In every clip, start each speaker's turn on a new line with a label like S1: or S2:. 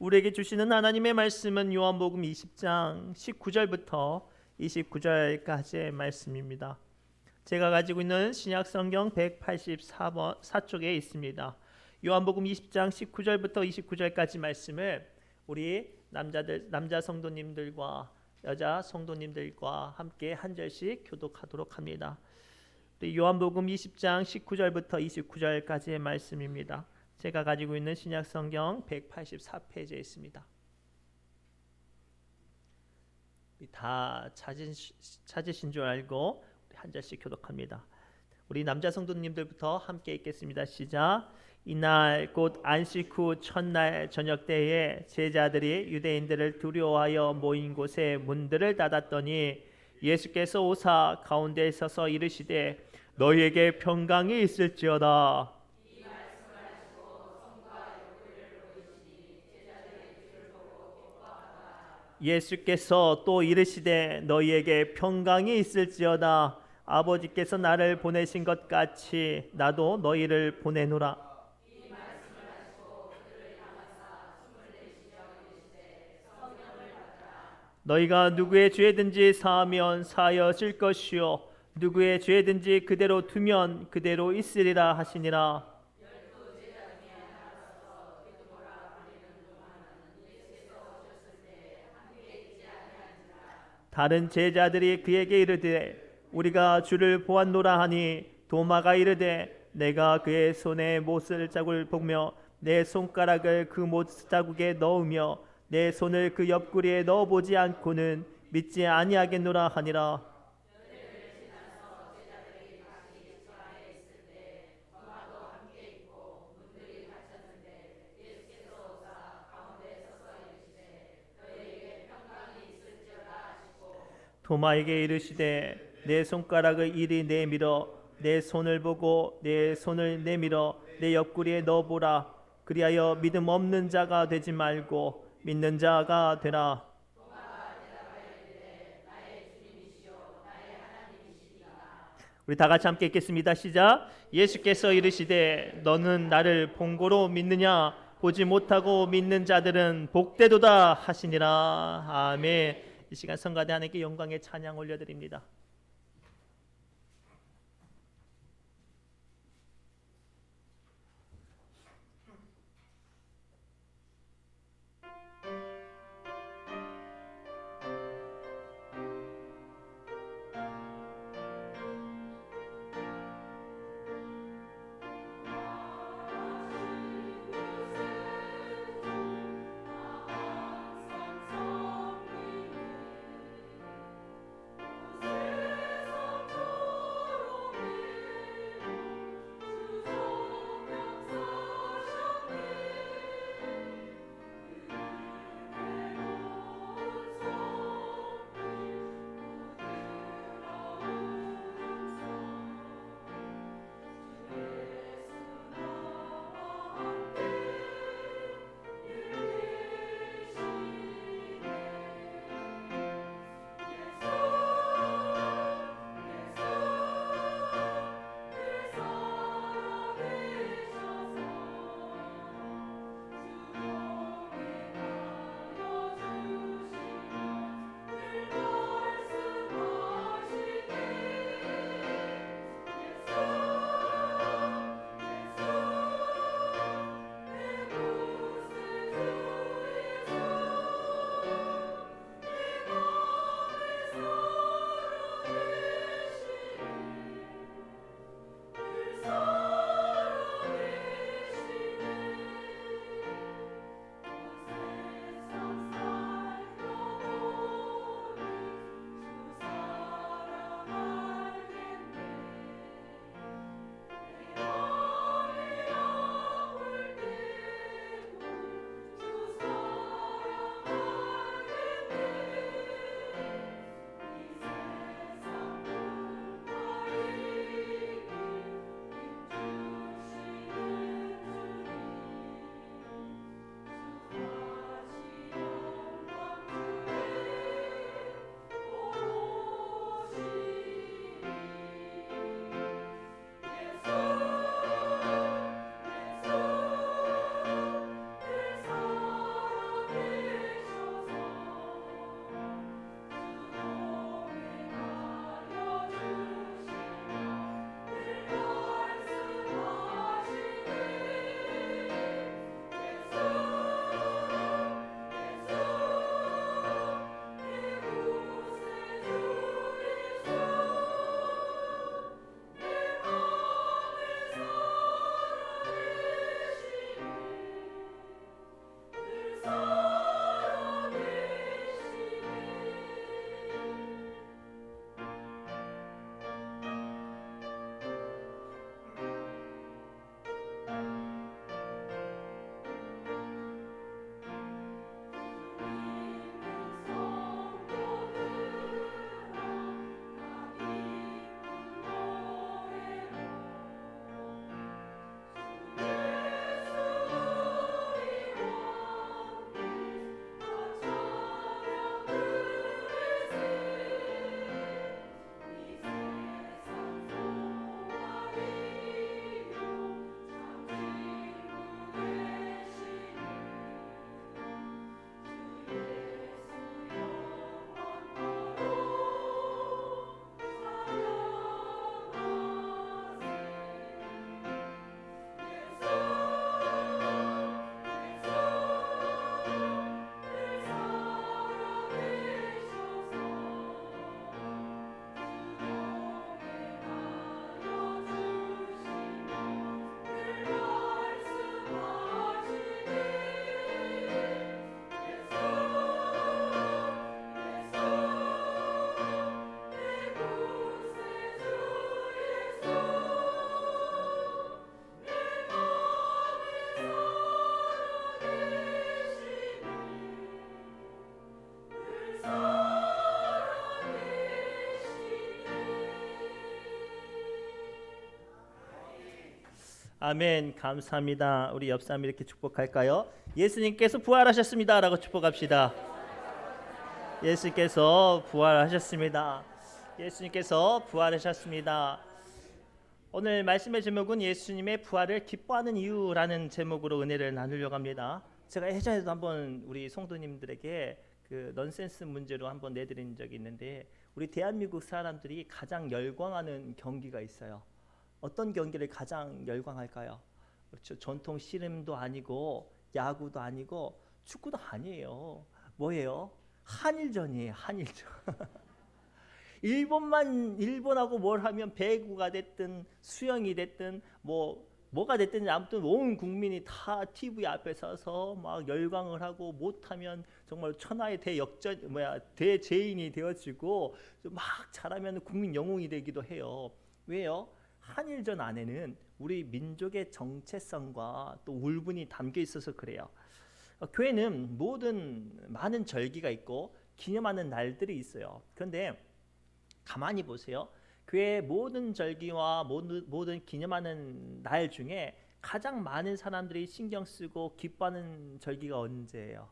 S1: 우리에게 주시는 하나님의 말씀은 요한복음 20장 19절부터 29절까지의 말씀입니다. 제가 가지고 있는 신약성경 184번 4쪽에 있습니다. 요한복음 20장 19절부터 29절까지 말씀을 우리 남자 성도님들과 여자 성도님들과 함께 한 절씩 교독하도록 합니다. 요한복음 20장 19절부터 29절까지의 말씀입니다. 제가 가지고 있는 신약성경 184페이지에 있습니다. 다 찾으신 줄 알고 한 절씩 교독합니다. 우리 남자 성도님들부터 함께 읽겠습니다. 시작. 이날 곧 안식 후 첫날 저녁 때에 제자들이 유대인들을 두려워하여 모인 곳에 문들을 닫았더니 예수께서 오사 가운데 서서 이르시되 너희에게 평강이 있을지어다. 예수께서 또 이르시되 너희에게 평강이 있을지어다. 아버지께서 나를 보내신 것 같이 나도 너희를 보내노라. 너희가 누구의 죄든지 사하면 사하여질 것이요 누구의 죄든지 그대로 두면 그대로 있으리라 하시니라. 다른 제자들이 그에게 이르되 우리가 주를 보았노라 하니 도마가 이르되 내가 그의 손에 못을 자국을 보며 내 손가락을 그 못 자국에 넣으며 내 손을 그 옆구리에 넣어보지 않고는 믿지 아니하겠노라 하니라. 도마에게 이르시되 내 손가락을 이리 내밀어 내 손을 보고 내 손을 내밀어 내 옆구리에 넣어보라. 그리하여 믿음 없는 자가 되지 말고 믿는 자가 되라. 우리 다 같이 함께 읽겠습니다. 시작. 예수께서 이르시되 너는 나를 본고로 믿느냐? 보지 못하고 믿는 자들은 복되도다 하시니라. 아멘. 이 시간 성가대 하나님께 영광의 찬양 올려드립니다. 아멘. 감사합니다. 우리 옆 사람 이렇게 축복할까요? 예수님께서 부활하셨습니다 라고 축복합시다. 예수님께서 부활하셨습니다. 예수님께서 부활하셨습니다. 오늘 말씀의 제목은 예수님의 부활을 기뻐하는 이유라는 제목으로 은혜를 나누려고 합니다. 제가 예전에도 한번 우리 성도님들에게 그 넌센스 문제로 한번 내드린 적이 있는데, 우리 대한민국 사람들이 가장 열광하는 경기가 있어요. 어떤 경기를 가장 열광할까요? 그렇죠. 전통 씨름도 아니고 야구도 아니고 축구도 아니에요. 뭐예요? 한일전이에요. 한일전. 일본하고 뭘 하면 배구가 됐든 수영이 됐든 뭐가 됐든 아무튼 온 국민이 다 TV 앞에 서서 막 열광을 하고, 못하면 정말 천하의 대제인이 되어지고 막 잘하면 국민 영웅이 되기도 해요. 왜요? 한일전 안에는 우리 민족의 정체성과 또 울분이 담겨 있어서 그래요. 교회는 많은 절기가 있고 기념하는 날들이 있어요. 그런데 가만히 보세요. 교회의 모든 절기와 모든 기념하는 날 중에 가장 많은 사람들이 신경 쓰고 기뻐하는 절기가 언제예요?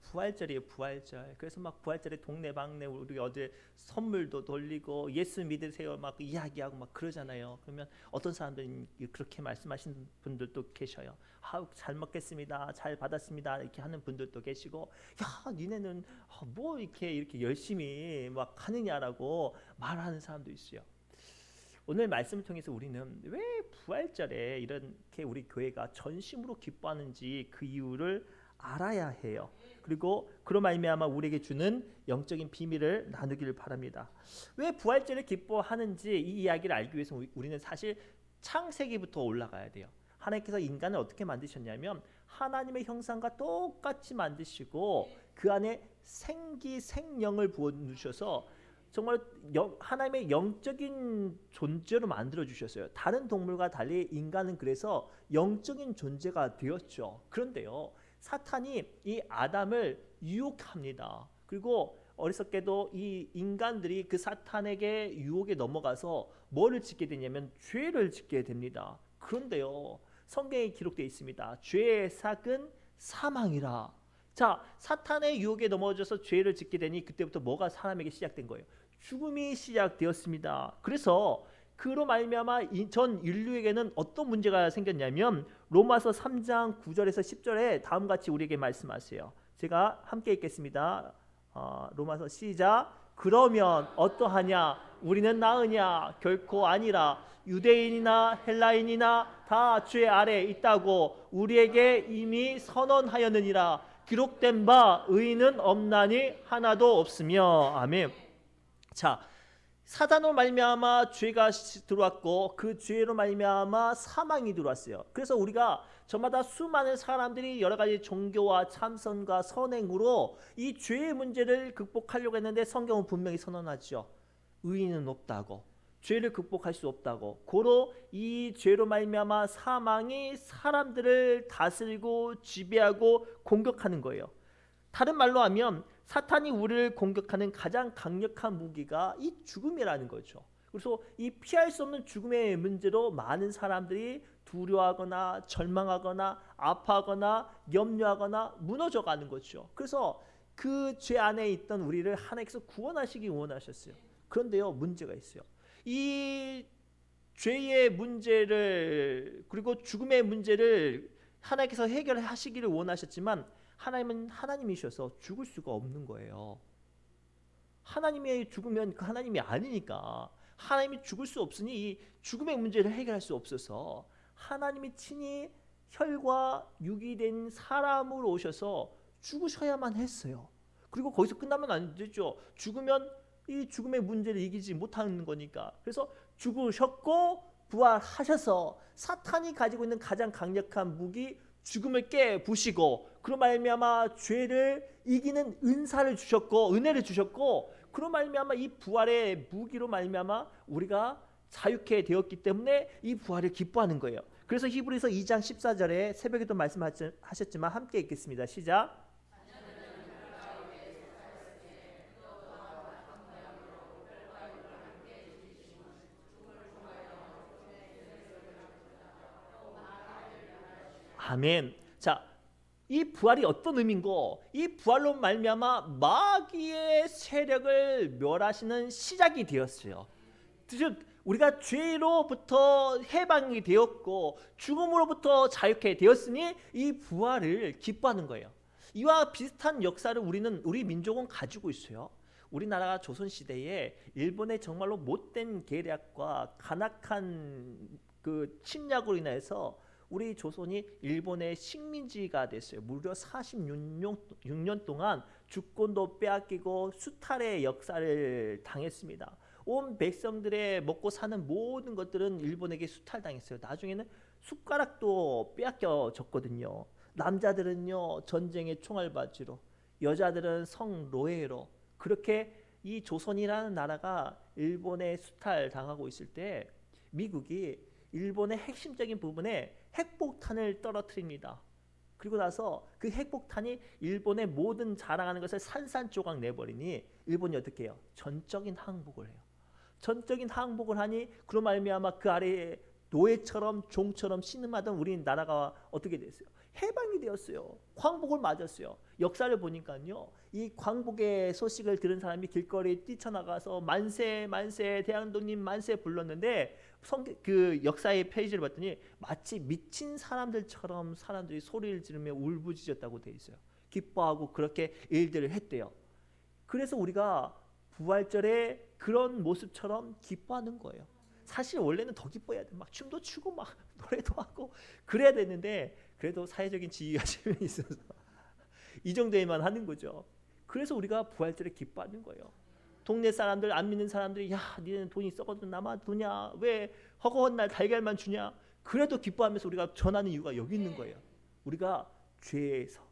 S1: 부활절이에요. 부활절. 그래서 막 부활절에 동네방네 우리 어디 선물도 돌리고 예수 믿으세요 막 이야기하고 막 그러잖아요. 그러면 어떤 사람들은 그렇게 말씀하시는 분들도 계셔요. 잘 먹겠습니다, 잘 받았습니다 이렇게 하는 분들도 계시고, 야 니네는 뭐 이렇게 열심히 막 하느냐라고 말하는 사람도 있어요. 오늘 말씀을 통해서 우리는 왜 부활절에 이렇게 우리 교회가 전심으로 기뻐하는지 그 이유를 알아야 해요. 그리고 그로 말미암아 우리에게 주는 영적인 비밀을 나누기를 바랍니다. 왜 부활절을 기뻐하는지 이 이야기를 알기 위해서 우리는 사실 창세기부터 올라가야 돼요. 하나님께서 인간을 어떻게 만드셨냐면 하나님의 형상과 똑같이 만드시고 그 안에 생명을 부어주셔서 정말 하나님의 영적인 존재로 만들어 주셨어요. 다른 동물과 달리 인간은 그래서 영적인 존재가 되었죠. 그런데요, 사탄이 이 아담을 유혹합니다. 그리고 어리석게도 이 인간들이 그 사탄에게 유혹에 넘어가서 뭐를 짓게 되냐면 죄를 짓게 됩니다. 그런데요, 성경에 기록되어 있습니다. 죄의 삭은 사망이라. 자, 사탄의 유혹에 넘어져서 죄를 짓게 되니 그때부터 뭐가 사람에게 시작된 거예요? 죽음이 시작되었습니다. 그래서 그로 말미암아 전 인류에게는 어떤 문제가 생겼냐면 로마서 3장 9절에서 10절에 다음같이 우리에게 말씀하세요. 제가 함께 읽겠습니다. 로마서 시작. 그러면 어떠하냐? 우리는 나으냐? 결코 아니라. 유대인이나 헬라인이나 다 죄 아래 있다고 우리에게 이미 선언하였느니라. 기록된 바 의인은 없나니 하나도 없으며. 아멘. 자, 사단으로 말미암아 죄가 들어왔고 그 죄로 말미암아 사망이 들어왔어요. 그래서 우리가 저마다 수많은 사람들이 여러 가지 종교와 참선과 선행으로 이 죄의 문제를 극복하려고 했는데 성경은 분명히 선언하죠. 의인은 없다고, 죄를 극복할 수 없다고. 고로 이 죄로 말미암아 사망이 사람들을 다스리고 지배하고 공격하는 거예요. 다른 말로 하면 사탄이 우리를 공격하는 가장 강력한 무기가 이 죽음이라는 거죠. 그래서 이 피할 수 없는 죽음의 문제로 많은 사람들이 두려워하거나 절망하거나 아파하거나 염려하거나 무너져가는 거죠. 그래서 그 죄 안에 있던 우리를 하나님께서 구원하시기 원하셨어요. 그런데요, 문제가 있어요. 이 죄의 문제를 그리고 죽음의 문제를 하나님께서 해결하시기를 원하셨지만 하나님은 하나님이셔서 죽을 수가 없는 거예요. 하나님이 죽으면 그 하나님이 아니니까 하나님이 죽을 수 없으니 이 죽음의 문제를 해결할 수 없어서 하나님이 친히 혈과 육이 된 사람으로 오셔서 죽으셔야만 했어요. 그리고 거기서 끝나면 안 되죠. 죽으면 이 죽음의 문제를 이기지 못하는 거니까. 그래서 죽으셨고 부활하셔서 사탄이 가지고 있는 가장 강력한 무기 죽음을 깨부시고 그로 말미암아 죄를 이기는 은사를 주셨고 은혜를 주셨고, 그로 말미암아 이 부활의 무기로 말미암아 우리가 자유케 되었기 때문에 이 부활을 기뻐하는 거예요. 그래서 히브리서 2장 14절에 새벽에도 말씀하셨지만 함께 읽겠습니다. 시작. 아멘. 자, 이 부활이 어떤 의미인고? 이 부활로 말미암아 마귀의 세력을 멸하시는 시작이 되었어요. 즉 우리가 죄로부터 해방이 되었고 죽음으로부터 자유케 되었으니 이 부활을 기뻐하는 거예요. 이와 비슷한 역사를 우리 민족은 가지고 있어요. 우리나라가 조선시대에 일본의 정말로 못된 계략과 간악한 그 침략으로 인해서 우리 조선이 일본의 식민지가 됐어요. 무려 46년 동안 주권도 빼앗기고 수탈의 역사를 당했습니다. 온 백성들의 먹고 사는 모든 것들은 일본에게 수탈당했어요. 나중에는 숟가락도 빼앗겨졌거든요. 남자들은요 전쟁의 총알바지로, 여자들은 성노예로, 그렇게 이 조선이라는 나라가 일본에 수탈당하고 있을 때 미국이 일본의 핵심적인 부분에 핵폭탄을 떨어뜨립니다. 그리고 나서 그 핵폭탄이 일본의 모든 자랑하는 것을 산산조각 내버리니 일본이 어떻게 해요? 전적인 항복을 해요. 전적인 항복을 하니 그로 말미암아 그 아래에 노예처럼 종처럼 신음하던 우리나라가 어떻게 됐어요? 해방이 되었어요. 광복을 맞았어요. 역사를 보니까요, 이 광복의 소식을 들은 사람이 길거리에 뛰쳐나가서 만세 만세 대한독립 만세 불렀는데 그 역사의 페이지를 봤더니 마치 미친 사람들처럼 사람들이 소리를 지르며 울부짖었다고 돼 있어요. 기뻐하고 그렇게 일들을 했대요. 그래서 우리가 부활절에 그런 모습처럼 기뻐하는 거예요. 사실 원래는 더 기뻐해야 돼. 막 춤도 추고 막 노래도 하고 그래야 되는데 그래도 사회적인 지위가 좀 있어서 이 정도에만 하는 거죠. 그래서 우리가 부활절에 기뻐하는 거예요. 동네 사람들, 안 믿는 사람들이, 야 니네는 돈이 썩어도 나만 두냐, 왜 허구한 날 달걀만 주냐, 그래도 기뻐하면서 우리가 전하는 이유가 여기 있는 거예요. 우리가 죄에서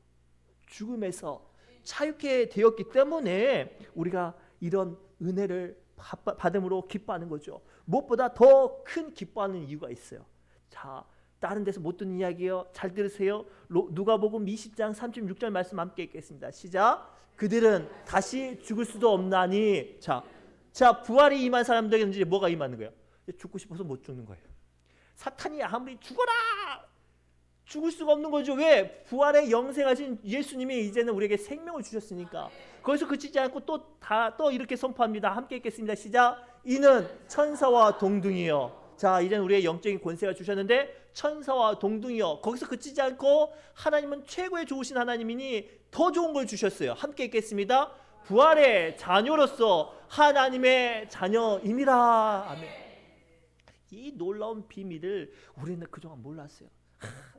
S1: 죽음에서 자유케 되었기 때문에 우리가 이런 은혜를 받음으로 기뻐하는 거죠. 무엇보다 더 큰 기뻐하는 이유가 있어요. 자, 다른 데서 못 듣는 이야기요. 잘 들으세요. 누가복음 20장 36절 말씀 함께 읽겠습니다. 시작. 그들은 다시 죽을 수도 없나니. 자, 부활이 임한 사람들에게는 이제 뭐가 임하는 거예요? 죽고 싶어서 못 죽는 거예요. 사탄이 아무리 죽어라! 죽을 수가 없는 거죠. 왜? 부활의 영생하신 예수님이 이제는 우리에게 생명을 주셨으니까. 거기서 그치지 않고 또 이렇게 선포합니다. 함께 읽겠습니다. 시작. 이는 천사와 동등이요. 자, 이제는 우리의 영적인 권세가 주셨는데 천사와 동등이요. 거기서 그치지 않고 하나님은 최고의 좋으신 하나님이니 더 좋은 걸 주셨어요. 함께 읽겠습니다. 부활의 자녀로서 하나님의 자녀임이라. 아멘. 이 놀라운 비밀을 우리는 그동안 몰랐어요.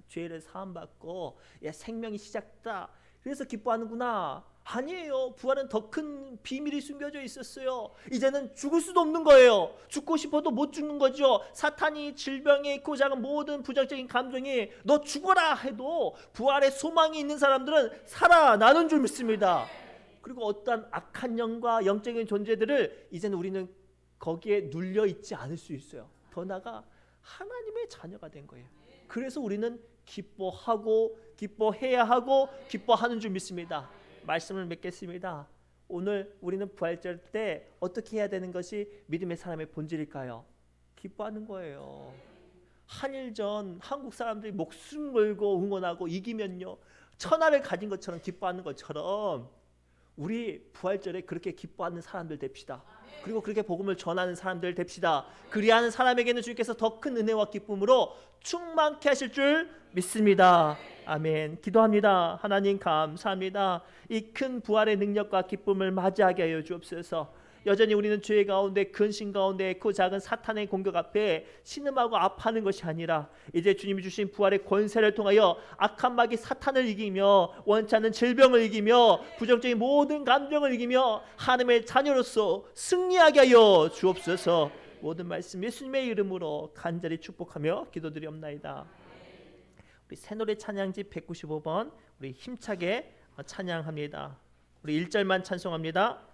S1: 죄를 사함받고 생명이 시작다, 그래서 기뻐하는구나. 아니에요. 부활은 더 큰 비밀이 숨겨져 있었어요. 이제는 죽을 수도 없는 거예요. 죽고 싶어도 못 죽는 거죠. 사탄이 질병에 있고 작은 모든 부정적인 감정이 너 죽어라 해도 부활의 소망이 있는 사람들은 살아나는 줄 믿습니다. 그리고 어떠한 악한 영과 영적인 존재들을 이제는 우리는 거기에 눌려 있지 않을 수 있어요. 더 나아가 하나님의 자녀가 된 거예요. 그래서 우리는 기뻐하고 기뻐해야 하고 기뻐하는 줄 믿습니다. 말씀을 맺겠습니다. 오늘 우리는 부활절 때 어떻게 해야 되는 것이 믿음의 사람의 본질일까요? 기뻐하는 거예요. 한일전 한국 사람들이 목숨 걸고 응원하고 이기면요 천하를 가진 것처럼 기뻐하는 것처럼 우리 부활절에 그렇게 기뻐하는 사람들 됩시다. 그리고 그렇게 복음을 전하는 사람들 됩시다. 그리하는 사람에게는 주님께서 더 큰 은혜와 기쁨으로 충만케 하실 줄 믿습니다. 아멘. 기도합니다. 하나님 감사합니다. 이 큰 부활의 능력과 기쁨을 맞이하게 하여 주옵소서. 여전히 우리는 죄 가운데 근심 가운데 그 작은 사탄의 공격 앞에 신음하고 아파하는 것이 아니라 이제 주님이 주신 부활의 권세를 통하여 악한 마귀 사탄을 이기며 원치 않는 질병을 이기며 부정적인 모든 감정을 이기며 하나님의 자녀로서 승리하게 하여 주옵소서. 모든 말씀 예수님의 이름으로 간절히 축복하며 기도드리옵나이다. 우리 새노래 찬양지 195번 우리 힘차게 찬양합니다. 우리 1절만 찬송합니다.